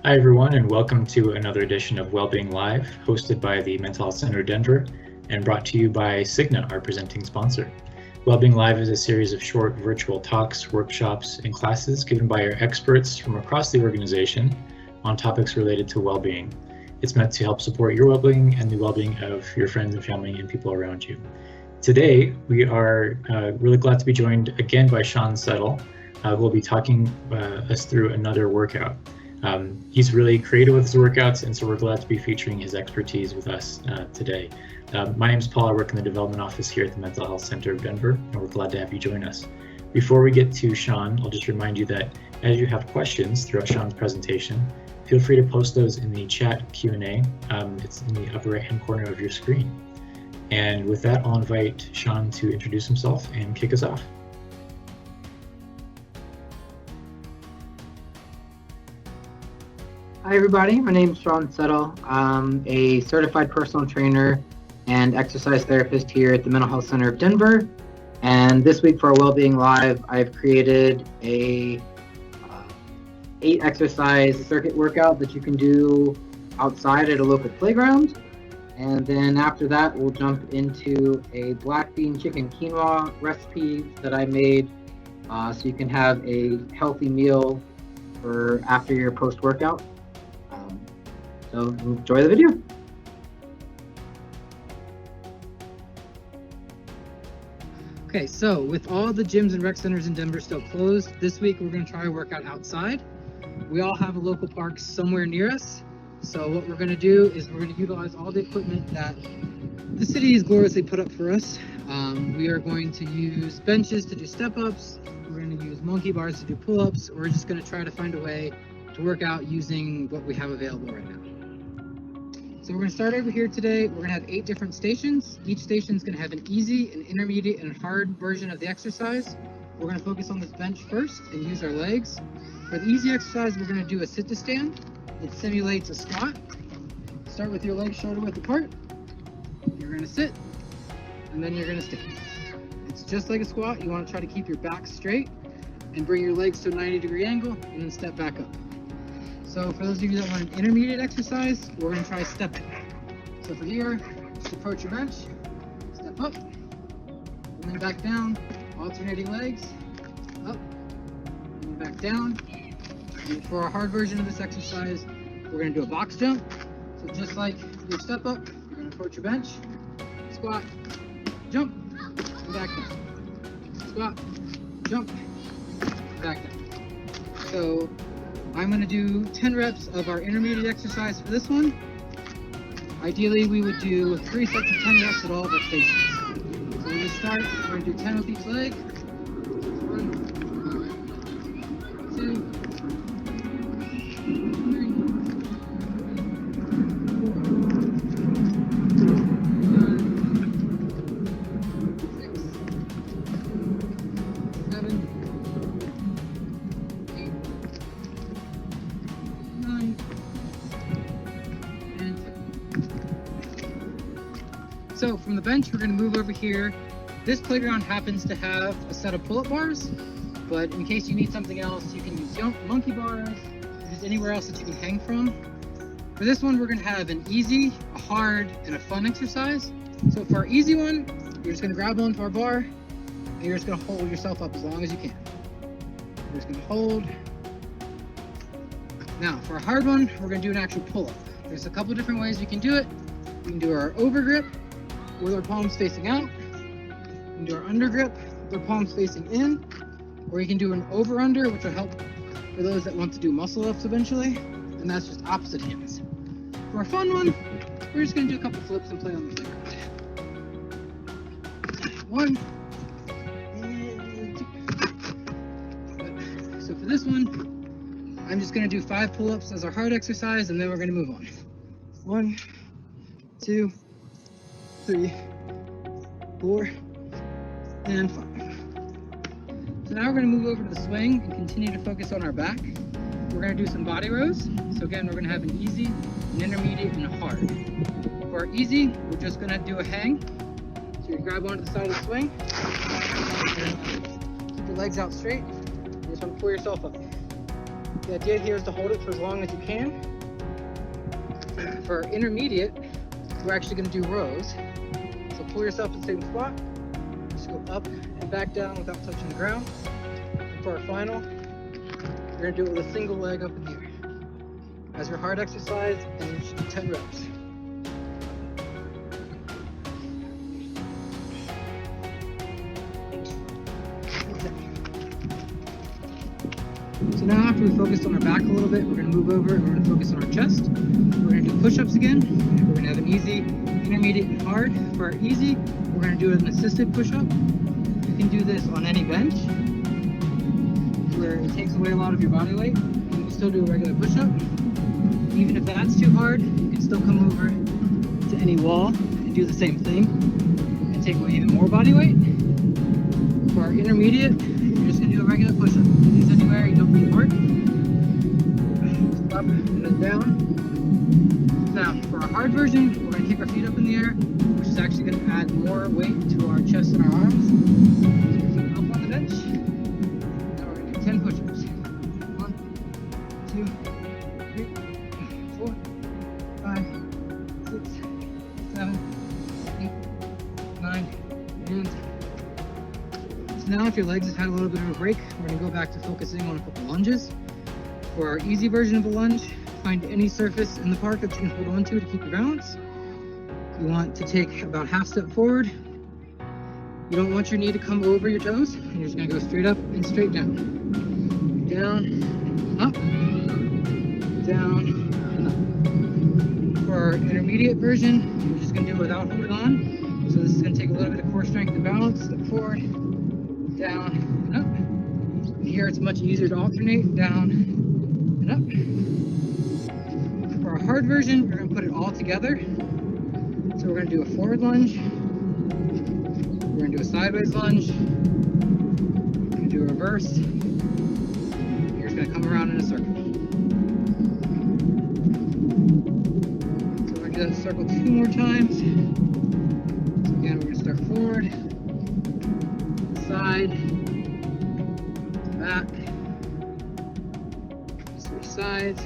Hi, everyone, and welcome to another edition of Wellbeing Live, hosted by the Mental Health Center Denver and brought to you by Cigna, our presenting sponsor. Wellbeing Live is a series of short virtual talks, workshops, and classes given by our experts from across the organization on topics related to well-being. It's meant to help support your well-being and the well-being of your friends and family and people around you. Today, we are really glad to be joined again by Sean Settle, who will be talking us through another workout. He's really creative with his workouts, and so we're glad to be featuring his expertise with us today. My name is Paul. I work in the development office here at the Mental Health Center of Denver, and we're glad to have you join us. Before we get to Sean, I'll just remind you that as you have questions throughout Sean's presentation, feel free to post those in the chat Q&A. It's in the upper right-hand corner of your screen. And with that, I'll invite Sean to introduce himself and kick us off. Hi everybody, my name is Sean Settle. I'm a certified personal trainer and exercise therapist here at the Mental Health Center of Denver. And this week for our Wellbeing Live, I've created a 8 exercise circuit workout that you can do outside at a local playground. And then after that, we'll jump into a black bean chicken quinoa recipe that I made so you can have a healthy meal for after your post-workout. So enjoy the video. Okay, so with all the gyms and rec centers in Denver still closed, this week we're going to try a workout outside. We all have a local park somewhere near us. So what we're going to do is we're going to utilize all the equipment that the city has gloriously put up for us. We are going to use benches to do step-ups. We're going to use monkey bars to do pull-ups. We're just going to try to find a way to work out using what we have available right now. So we're going to start over here today. We're going to have 8 different stations. Each station is going to have an easy, an intermediate, and hard version of the exercise. We're going to focus on this bench first and use our legs. For the easy exercise, we're going to do a sit to stand. It simulates a squat. Start with your legs shoulder width apart. You're going to sit, and then you're going to stand. It's just like a squat. You want to try to keep your back straight and bring your legs to a 90-degree angle, and then step back up. So for those of you that want an intermediate exercise, we're going to try stepping. So for here, just approach your bench, step up, and then back down, alternating legs, up, and back down. And for our hard version of this exercise, we're going to do a box jump. So just like your step up, you're going to approach your bench, squat, jump, and back down. Squat, jump, back down. So I'm going to do 10 reps of our intermediate exercise for this one. Ideally, we would do 3 sets of 10 reps at all of our stations. So when we start, we're going to do 10 with each leg. 1, 2, 3, 4, 5, 6, 7, So from the bench, we're going to move over here. This playground happens to have a set of pull-up bars, but in case you need something else, you can use monkey bars, or just anywhere else that you can hang from. For this one, we're going to have an easy, a hard, and a fun exercise. So for our easy one, you're just going to grab onto our bar, and you're just going to hold yourself up as long as you can. You're just going to hold. Now, for a hard one, we're going to do an actual pull-up. There's a couple different ways we can do it. We can do our over grip with our palms facing out. We can do our under grip with our palms facing in. Or you can do an over under, which will help for those that want to do muscle ups eventually. And that's just opposite hands. For a fun one, we're just going to do a couple flips and play on the playground. 1 and 2. So for this one, I'm just going to do 5 pull-ups as our hard exercise, and then we're going to move on. 1, 2, 3, 4, and 5. So now we're going to move over to the swing and continue to focus on our back. We're going to do some body rows. So again, we're going to have an easy, an intermediate, and a hard. For our easy, we're just going to do a hang. So you grab onto the side of the swing, keep your legs out straight. You just want to pull yourself up. The idea here is to hold it for as long as you can. For intermediate, we're actually going to do rows. So pull yourself to the same spot. Just go up and back down without touching the ground. And for our final, we're going to do it with a single leg up in the air. As your hard exercise, and you should do 10 reps. So now after we focused on our back a little bit, we're going to move over and we're going to focus on our chest. We're going to do push-ups again. We're going to have an easy, intermediate, and hard. For our easy, we're going to do an assisted push-up. You can do this on any bench where it takes away a lot of your body weight. You can still do a regular push-up. Even if that's too hard, you can still come over to any wall and do the same thing and take away even more body weight. For our intermediate, you're just going to do a regular push-up. These anywhere, you don't need work. Up and then down. Now, for our hard version, we're going to keep our feet up in the air, which is actually going to add more weight to our chest and our arms. Keep your feet up on the bench. Now we're going to do 10 push-ups. 1, 2, 3, 4, 5, 6, 7, 8, 9, and 10. So now if your legs have had a little bit of a break, we're going to go back to focusing on a couple lunges. For our easy version of a lunge, find any surface in the park that you can hold on to keep your balance. You want to take about half step forward. You don't want your knee to come over your toes. You're just going to go straight up and straight down. Down, up, down, and up. For our intermediate version, we're just going to do it without holding on. So this is going to take a little bit of core strength and balance. Step forward, down, and up. And here it's much easier to alternate, down, and up. For our hard version, we're going to put it all together. So we're going to do a forward lunge, we're going to do a sideways lunge, we're going to do a reverse, you're just going to come around in a circle. So we're going to do that circle 2 more times. So again, we're going to start forward, side, back, switch sides,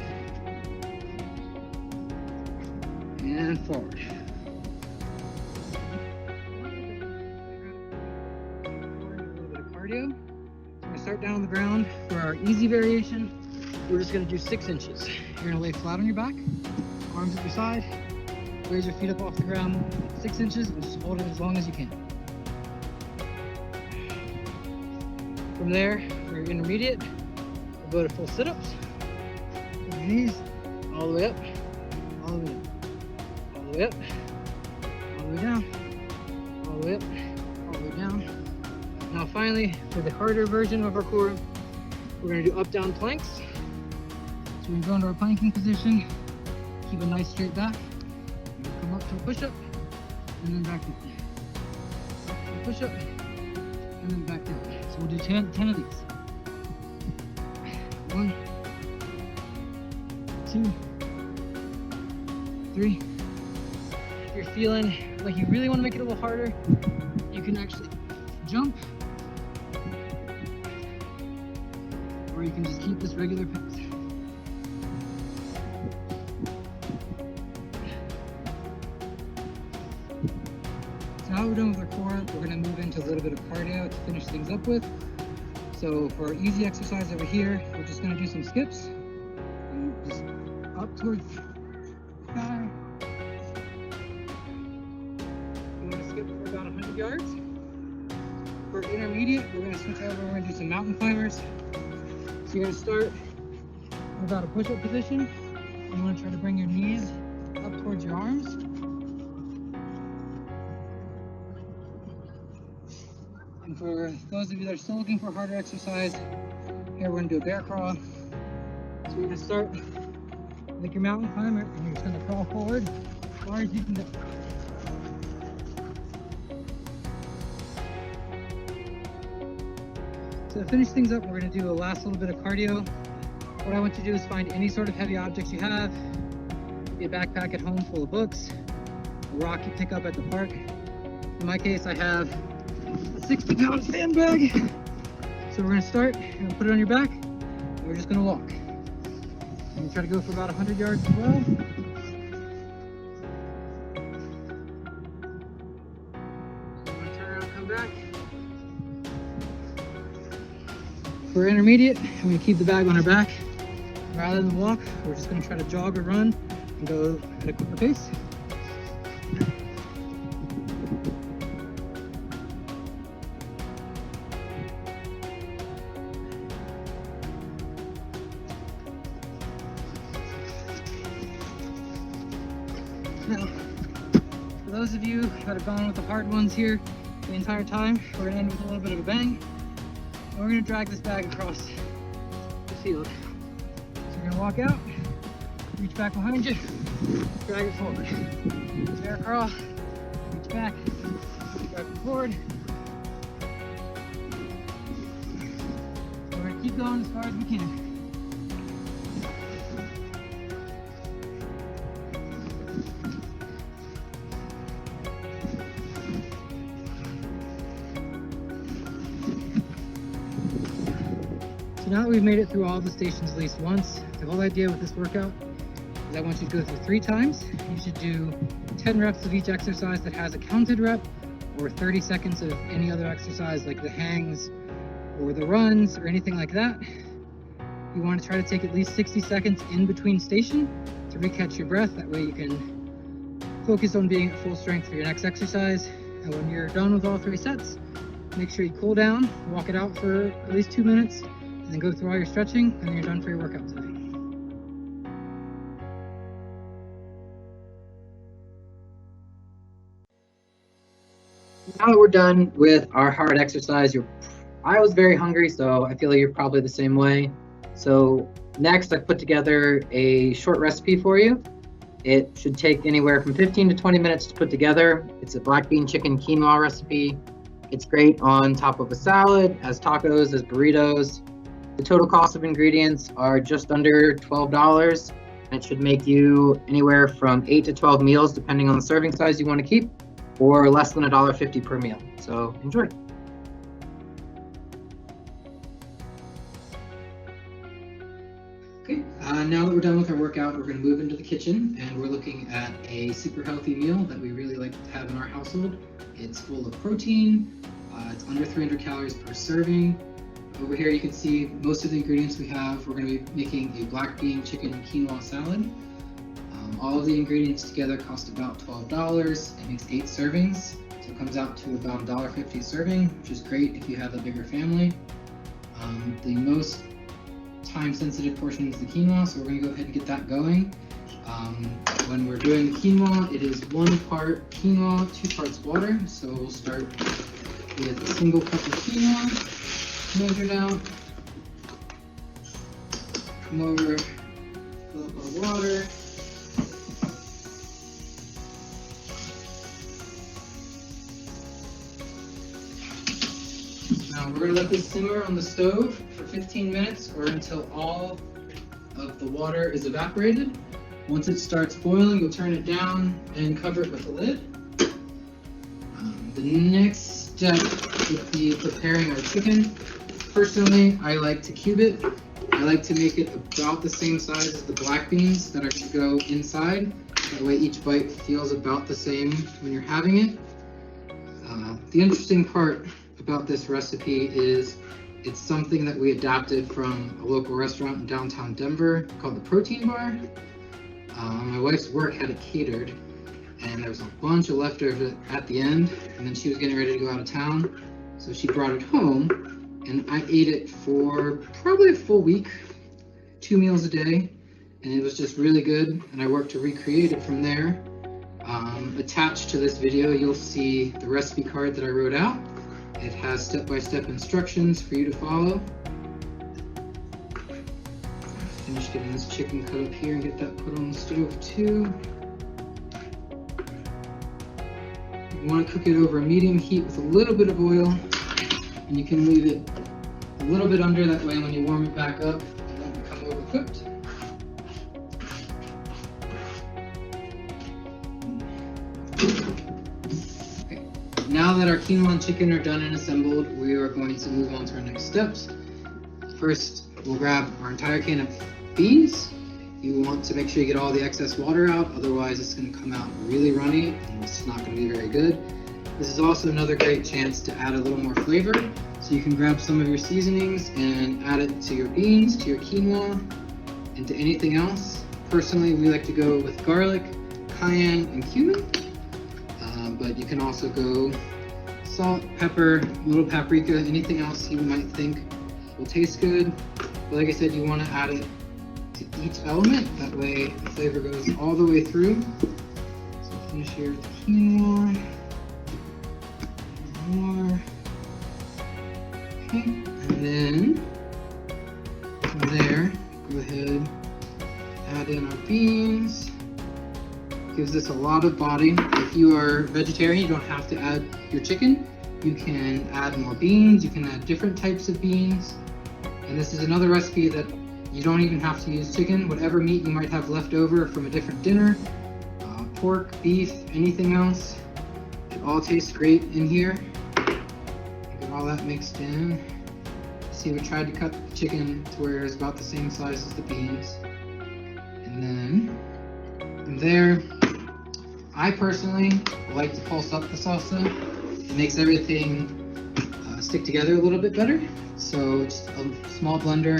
and forward. So we're going to start down on the ground. For our easy variation, we're just going to do 6 inches. You're going to lay flat on your back, arms at your side, raise your feet up off the ground 6 inches, and just hold it as long as you can. From there, for your intermediate, we'll go to full sit-ups. Your knees all the way up, all the way up, all the way up, all the way down, all the way up, all the way down. Now finally, for the harder version of our core, we're going to do up-down planks. So we go into our planking position, keep a nice straight back, and we'll come up to a push-up, and then back down. Up to a push-up, and then back down. So we'll do 10 of these. 1, 2, 3. If you're feeling like you really want to make it a little harder, you can actually jump, or you can just keep this regular pace. So now we're done with our core, we're going to move into a little bit of cardio to finish things up with. So for our easy exercise over here, we're just going to do some skips. And just up towards the sky. I'm going to skip for about 100 yards. For intermediate, we're going to switch over, we're going to do some mountain climbers. So you're going to start in about a push-up position. You want to try to bring your knees up towards your arms. And for those of you that are still looking for a harder exercise, here we're going to do a bear crawl. So you're going to start like your mountain climber, and you're just going to crawl forward as far as you can go. So to finish things up, we're going to do a last little bit of cardio. What I want you to do is find any sort of heavy objects you have. Be a backpack at home full of books, a rock you pick up at the park. In my case, I have a 60-pound sandbag. So we're going to start, you're going to put it on your back, and we're just going to walk. And try to go for about 100 yards as well. Turn around, come back. For intermediate, I'm going to keep the bag on our back. Rather than walk, we're just going to try to jog or run and go at a quicker pace. Now, for those of you that have gone with the hard ones here the entire time, we're going to end with a little bit of a bang. And we're going to drag this bag across the field. So you're going to walk out, reach back behind you, drag it forward. Bear crawl, reach back, drag it forward. We're going to keep going as far as we can. Now that we've made it through all the stations at least once, the whole idea with this workout is I want you to go through 3 times. You should do 10 reps of each exercise that has a counted rep, or 30 seconds of any other exercise like the hangs or the runs or anything like that. You want to try to take at least 60 seconds in between station to recatch your breath. That way you can focus on being at full strength for your next exercise. And when you're done with all 3 sets, make sure you cool down, walk it out for at least 2 minutes, and then go through all your stretching, and then you're done for your workout today. Now that we're done with our hard exercise, I was very hungry, so I feel like you're probably the same way. So next, I put together a short recipe for you. It should take anywhere from 15 to 20 minutes to put together. It's a black bean chicken quinoa recipe. It's great on top of a salad, as tacos, as burritos. The total cost of ingredients are just under $12, and it should make you anywhere from 8 to 12 meals, depending on the serving size you want to keep, or less than $1.50 per meal. So enjoy. Okay, now that we're done with our workout, we're going to move into the kitchen, and we're looking at a super healthy meal that we really like to have in our household. It's full of protein. It's under 300 calories per serving. Over here you can see most of the ingredients we have. We're going to be making a black bean chicken quinoa salad. All of the ingredients together cost about $12. It makes 8 servings, so it comes out to about $1.50 serving, which is great if you have a bigger family. The most time-sensitive portion is the quinoa, so we're going to go ahead and get that going. When we're doing the quinoa, it is 1 part quinoa, 2 parts water. So we'll start with a single cup of quinoa. Measured out, come over, fill up our water, now we're going to let this simmer on the stove for 15 minutes or until all of the water is evaporated. Once it starts boiling, you'll turn it down and cover it with a lid. The next step would be preparing our chicken. Personally, I like to cube it. I like to make it about the same size as the black beans that are going to go inside. That way each bite feels about the same when you're having it. The interesting part about this recipe is it's something that we adapted from a local restaurant in downtown Denver called the Protein Bar. My wife's work had it catered, and there was a bunch of leftovers at the end, and then she was getting ready to go out of town, so she brought it home. And I ate it for probably a full week, 2 meals a day, and it was just really good, and I worked to recreate it from there. Attached to this video, you'll see the recipe card that I wrote out. It has step-by-step instructions for you to follow. Finish getting this chicken cut up here and get that put on the stove too. You want to cook it over a medium heat with a little bit of oil, and you can leave it a little bit under, that way when you warm it back up, it won't become overcooked. Okay. Now that our quinoa and chicken are done and assembled, we are going to move on to our next steps. First, we'll grab our entire can of beans, You want to make sure you get all the excess water out, otherwise it's going to come out really runny and it's not going to be very good. This is also another great chance to add a little more flavor. So you can grab some of your seasonings and add it to your beans, to your quinoa, and to anything else. Personally, we like to go with garlic, cayenne, and cumin, but you can also go salt, pepper, little paprika, anything else you might think will taste good. But like I said, you want to add it to each element, that way the flavor goes all the way through. So finish here with the quinoa. More. Okay, and then from there, go ahead, add in our beans. Gives this a lot of body. If you are vegetarian, you don't have to add your chicken. You can add more beans, you can add different types of beans. And this is another recipe that you don't even have to use chicken. Whatever meat you might have left over from a different dinner, pork, beef, anything else, it all tastes great in here. Get all that mixed in. See, we tried to cut the chicken to where it's about the same size as the beans. And then from there, I personally like to pulse up the salsa. It makes everything stick together a little bit better. So just a small blender,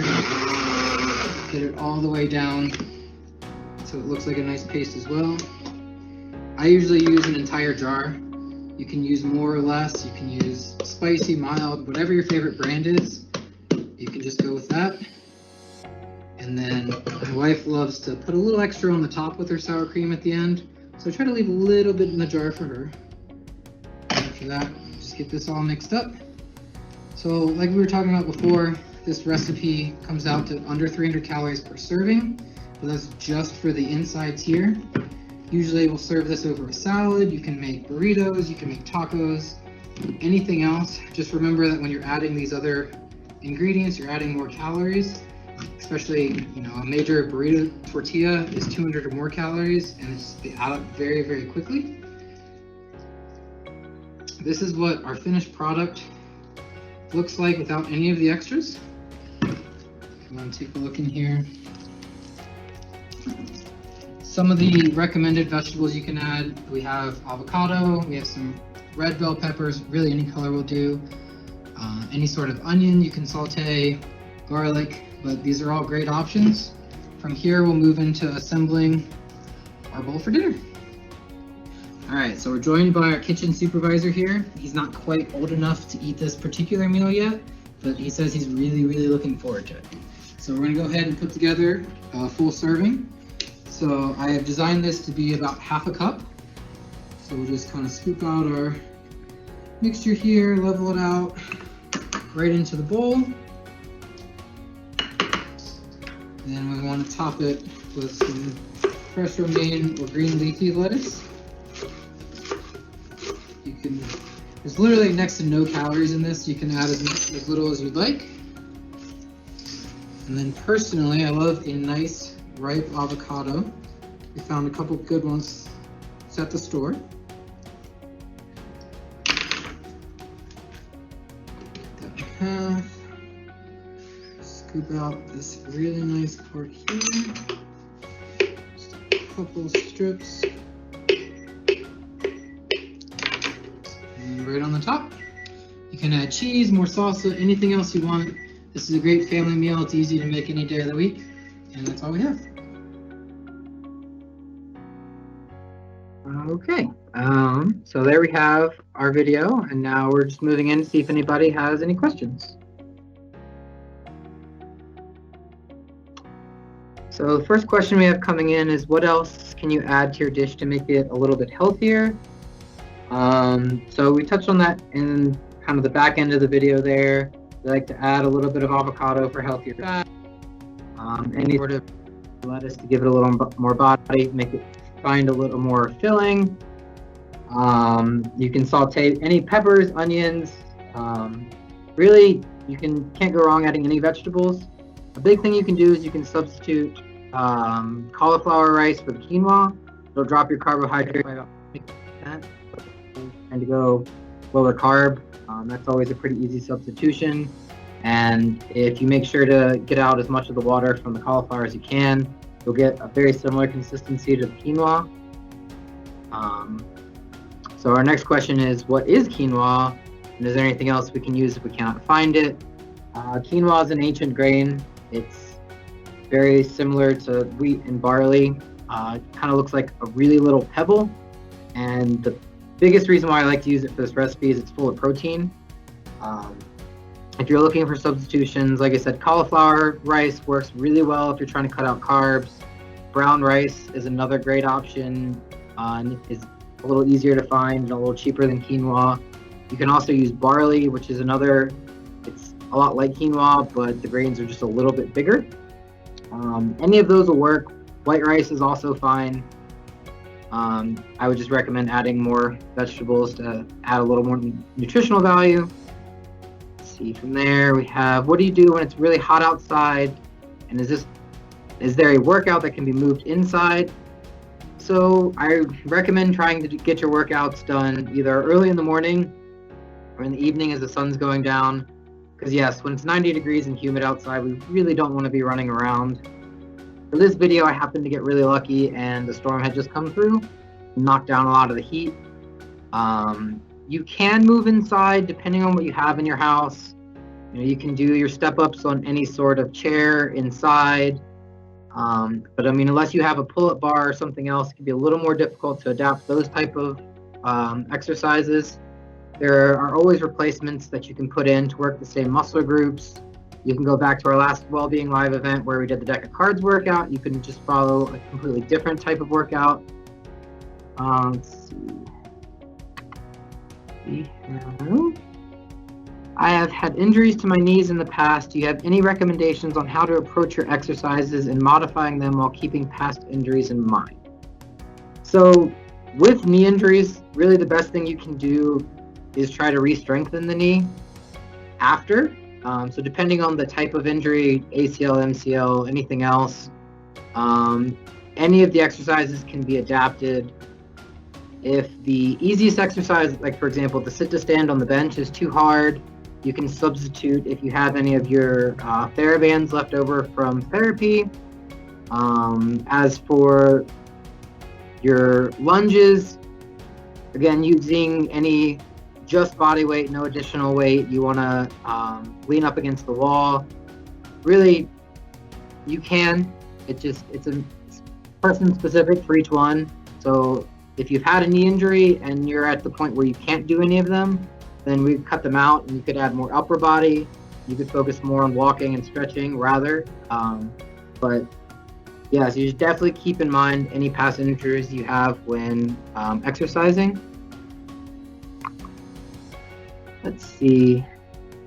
get it all the way down so it looks like a nice paste as well. I usually use an entire jar. You can use more or less. You can use spicy, mild, whatever your favorite brand is. You can just go with that. And then my wife loves to put a little extra on the top with her sour cream at the end. So I try to leave a little bit in the jar for her. After that, just get this all mixed up. So like we were talking about before, this recipe comes out to under 300 calories per serving, but that's just for the insides here. Usually we'll serve this over a salad. You can make burritos, you can make tacos, anything else. Just remember that when you're adding these other ingredients, you're adding more calories. Especially, a major burrito tortilla is 200 or more calories, and they add up very, very quickly. This is what our finished product looks like without any of the extras. Come on, take a look in here. Some of the recommended vegetables you can add, we have avocado, we have some red bell peppers, really any color will do. Any sort of onion you can saute, garlic, but these are all great options. From here, we'll move into assembling our bowl for dinner. All right, so we're joined by our kitchen supervisor here. He's not quite old enough to eat this particular meal yet, but he says he's really, really looking forward to it. So we're gonna go ahead and put together a full serving. So I have designed this to be about half a cup. So we'll just kind of scoop out our mixture here, level it out right into the bowl. Then we want to top it with some fresh romaine or green leafy lettuce. There's literally next to no calories in this. You can add as little as you'd like. And then personally, I love a nice ripe avocado. We found a couple good ones at the store. Cut that in half. Scoop out this really nice part here. Just a couple strips. And right on the top. You can add cheese, more salsa, anything else you want. This is a great family meal. It's easy to make any day of the week. And that's all we have. Okay, so there we have our video, and now we're just moving in to see if anybody has any questions. So the first question we have coming in is, what else can you add to your dish to make it a little bit healthier? So we touched on that in kind of the back end of the video there. We like to add a little bit of avocado for healthier fat. Any sort of lettuce to give it a little more body, make it find a little more filling. You can saute any peppers, onions. Really, you can't go wrong adding any vegetables. A big thing you can do is you can substitute cauliflower rice for the quinoa. It'll drop your carbohydrate by about 50%. And to go lower carb, that's always a pretty easy substitution. And if you make sure to get out as much of the water from the cauliflower as you can, You'll get a very similar consistency to the quinoa. So our next question is, what is quinoa? And is there anything else we can use if we cannot find it? Quinoa is an ancient grain. It's very similar to wheat and barley. It kind of looks like a really little pebble. And the biggest reason why I like to use it for this recipe is it's full of protein. If you're looking for substitutions, like I said, cauliflower rice works really well if you're trying to cut out carbs. Brown rice is another great option. Is a little easier to find and a little cheaper than quinoa. You can also use barley, which is another, it's a lot like quinoa, but the grains are just a little bit bigger. Any of those will work. White rice is also fine. I would just recommend adding more vegetables to add a little more nutritional value. Let's see, from there we have, what do you do when it's really hot outside? And is there a workout that can be moved inside? So I recommend trying to get your workouts done either early in the morning or in the evening as the sun's going down. Because yes, when it's 90 degrees and humid outside, we really don't want to be running around. For this video, I happened to get really lucky and the storm had just come through, knocked down a lot of the heat. You can move inside depending on what you have in your house. You can do your step-ups on any sort of chair inside. But I mean, unless you have a pull-up bar or something else, it can be a little more difficult to adapt those type of exercises. There are always replacements that you can put in to work the same muscle groups. You can go back to our last Wellbeing Live event where we did the deck of cards workout. You can just follow a completely different type of workout. Let's see. I have had injuries to my knees in the past. Do you have any recommendations on how to approach your exercises and modifying them while keeping past injuries in mind? So with knee injuries, really the best thing you can do is try to re-strengthen the knee after. So depending on the type of injury, ACL, MCL, anything else, any of the exercises can be adapted. If the easiest exercise, like for example, the sit to stand on the bench is too hard, you can substitute if you have any of your TheraBands left over from therapy. As for your lunges, again, using any just body weight, no additional weight, you want to lean up against the wall. Really, you can. It's person specific for each one. So if you've had a knee injury and you're at the point where you can't do any of them, then we cut them out and you could add more upper body. You could focus more on walking and stretching rather. But yeah, so you should definitely keep in mind any past injuries you have when exercising. Let's see.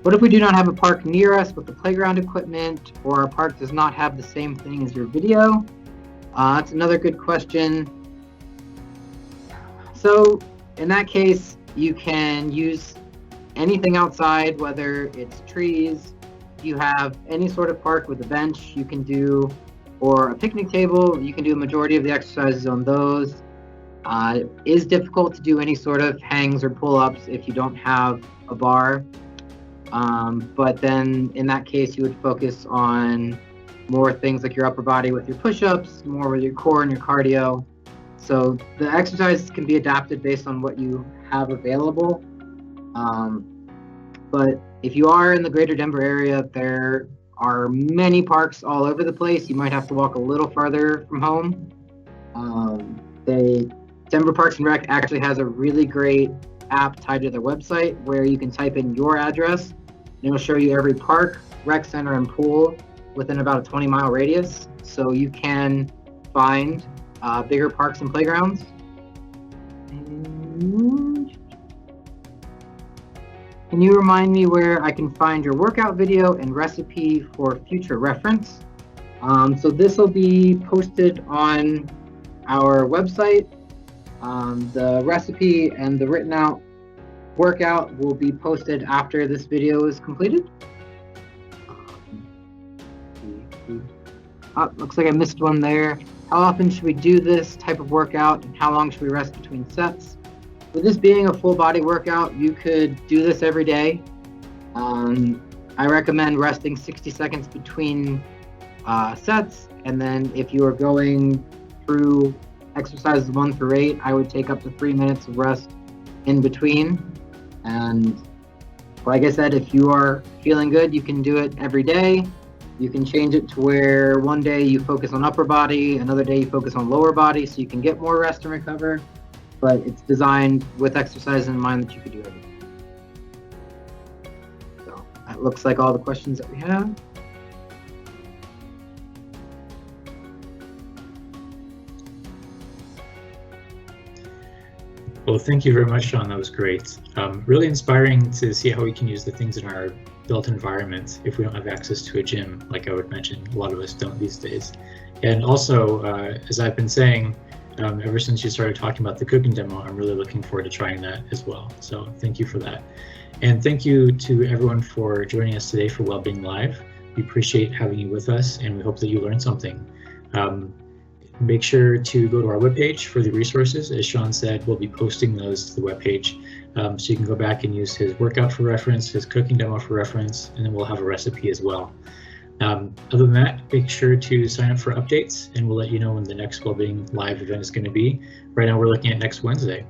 What if we do not have a park near us with the playground equipment, or our park does not have the same thing as your video? That's another good question. So in that case, you can use anything outside, whether it's trees, if you have any sort of park with a bench you can do, or a picnic table, you can do a majority of the exercises on those. It is difficult to do any sort of hangs or pull-ups if you don't have a bar. But then in that case, you would focus on more things like your upper body with your push-ups, more with your core and your cardio. So the exercises can be adapted based on what you have available. But if you are in the greater Denver area, there are many parks all over the place. You might have to walk a little farther from home. Denver Parks and Rec actually has a really great app tied to their website where you can type in your address and it'll show you every park, rec center, and pool within about a 20-mile radius. So you can find bigger parks and playgrounds. Can you remind me where I can find your workout video and recipe for future reference? So this will be posted on our website. The recipe and the written out workout will be posted after this video is completed. Looks like I missed one there. How often should we do this type of workout and how long should we rest between sets? With this being a full body workout, you could do this every day. I recommend resting 60 seconds between sets. And then if you are going through exercises 1 through 8, I would take up to 3 minutes of rest in between. And like I said, if you are feeling good, you can do it every day. You can change it to where one day you focus on upper body, another day you focus on lower body, so you can get more rest and recover. But it's designed with exercise in mind that you could do every day. So that looks like all the questions that we have. Well, thank you very much, Sean. That was great. Really inspiring to see how we can use the things in our built environment if we don't have access to a gym, like I would mention. A lot of us don't these days. And also, as I've been saying, ever since you started talking about the cooking demo, I'm really looking forward to trying that as well. So thank you for that. And thank you to everyone for joining us today for Wellbeing Live. We appreciate having you with us, and we hope that you learned something. Make sure to go to our webpage for the resources. As Sean said, we'll be posting those to the webpage, so you can go back and use his workout for reference, his cooking demo for reference, and then we'll have a recipe as well. Other than that, make sure to sign up for updates, and we'll let you know when the next Wellbeing Live event is going to be. Right now, we're looking at next Wednesday.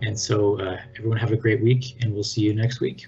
And so everyone have a great week, and we'll see you next week.